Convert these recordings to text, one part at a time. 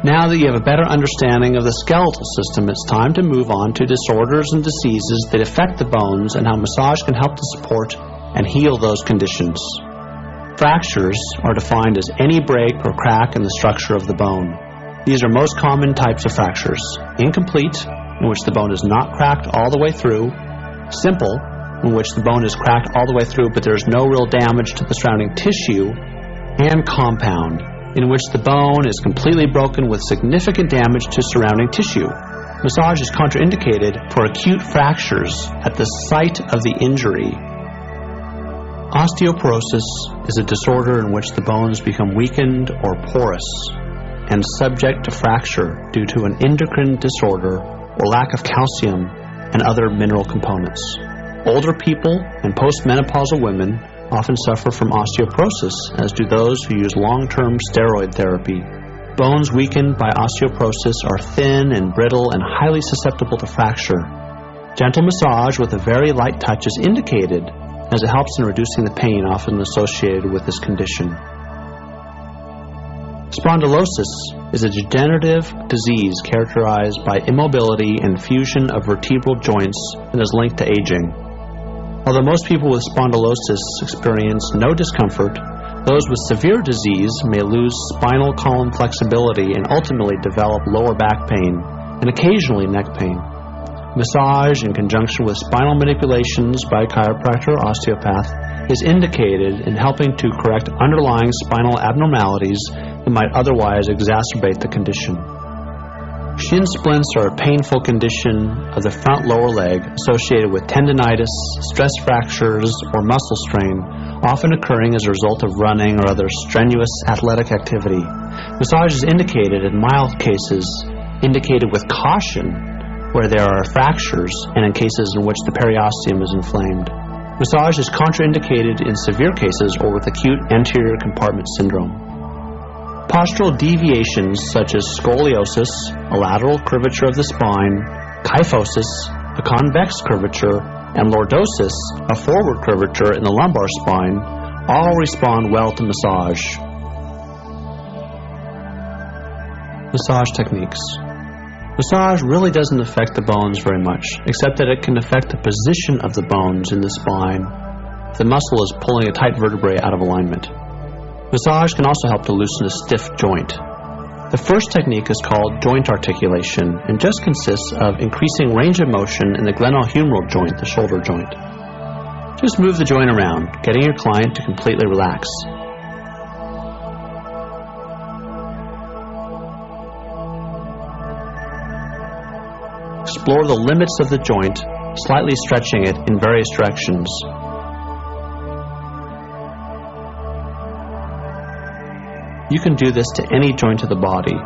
Now that you have a better understanding of the skeletal system, it's time to move on to disorders and diseases that affect the bones and how massage can help to support and heal those conditions. Fractures are defined as any break or crack in the structure of the bone. These are most common types of fractures: incomplete, in which the bone is not cracked all the way through; simple, in which the bone is cracked all the way through but there is no real damage to the surrounding tissue; and compound, in which the bone is completely broken with significant damage to surrounding tissue. Massage is contraindicated for acute fractures at the site of the injury. Osteoporosis is a disorder in which the bones become weakened or porous and subject to fracture due to an endocrine disorder or lack of calcium and other mineral components. Older people and postmenopausal women often suffer from osteoporosis, as do those who use long-term steroid therapy. Bones weakened by osteoporosis are thin and brittle and highly susceptible to fracture. Gentle massage with a very light touch is indicated, as it helps in reducing the pain often associated with this condition. Spondylosis is a degenerative disease characterized by immobility and fusion of vertebral joints and is linked to aging. Although most people with spondylosis experience no discomfort, those with severe disease may lose spinal column flexibility and ultimately develop lower back pain and occasionally neck pain. Massage in conjunction with spinal manipulations by a chiropractor or osteopath is indicated in helping to correct underlying spinal abnormalities that might otherwise exacerbate the condition. Shin splints are a painful condition of the front lower leg associated with tendinitis, stress fractures, or muscle strain, often occurring as a result of running or other strenuous athletic activity. Massage is indicated in mild cases, indicated with caution where there are fractures, and in cases in which the periosteum is inflamed. Massage is contraindicated in severe cases or with acute anterior compartment syndrome. Postural deviations such as scoliosis, a lateral curvature of the spine, kyphosis, a convex curvature, and lordosis, a forward curvature in the lumbar spine, all respond well to massage. Massage techniques. Massage really doesn't affect the bones very much, except that it can affect the position of the bones in the spine if the muscle is pulling a tight vertebrae out of alignment. Massage can also help to loosen a stiff joint. The first technique is called joint articulation and just consists of increasing range of motion in the glenohumeral joint, the shoulder joint. Just move the joint around, getting your client to completely relax. Explore the limits of the joint, slightly stretching it in various directions. You can do this to any joint of the body.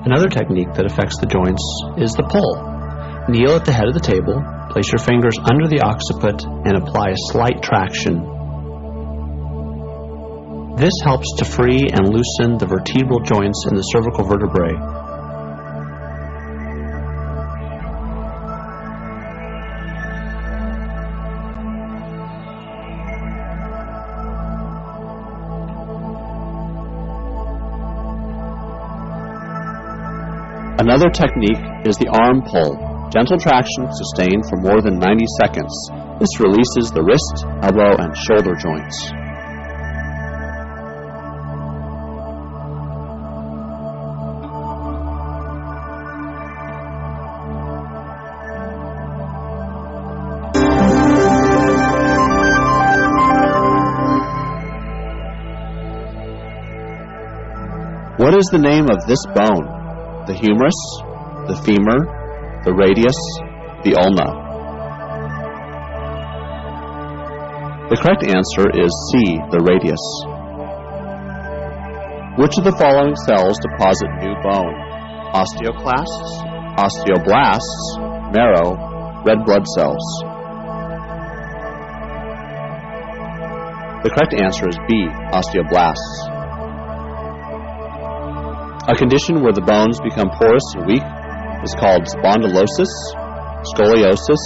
Another technique that affects the joints is the pull. Kneel at the head of the table, place your fingers under the occiput, and apply a slight traction. This helps to free and loosen the vertebral joints in the cervical vertebrae. Another technique is the arm pull. Gentle traction sustained for more than 90 seconds. This releases the wrist, elbow, and shoulder joints. What is the name of this bone? The humerus, the femur, the radius, the ulna. The correct answer is C, the radius. Which of the following cells deposit new bone? Osteoclasts, osteoblasts, marrow, red blood cells. The correct answer is B, osteoblasts. A condition where the bones become porous and weak is called spondylosis, scoliosis,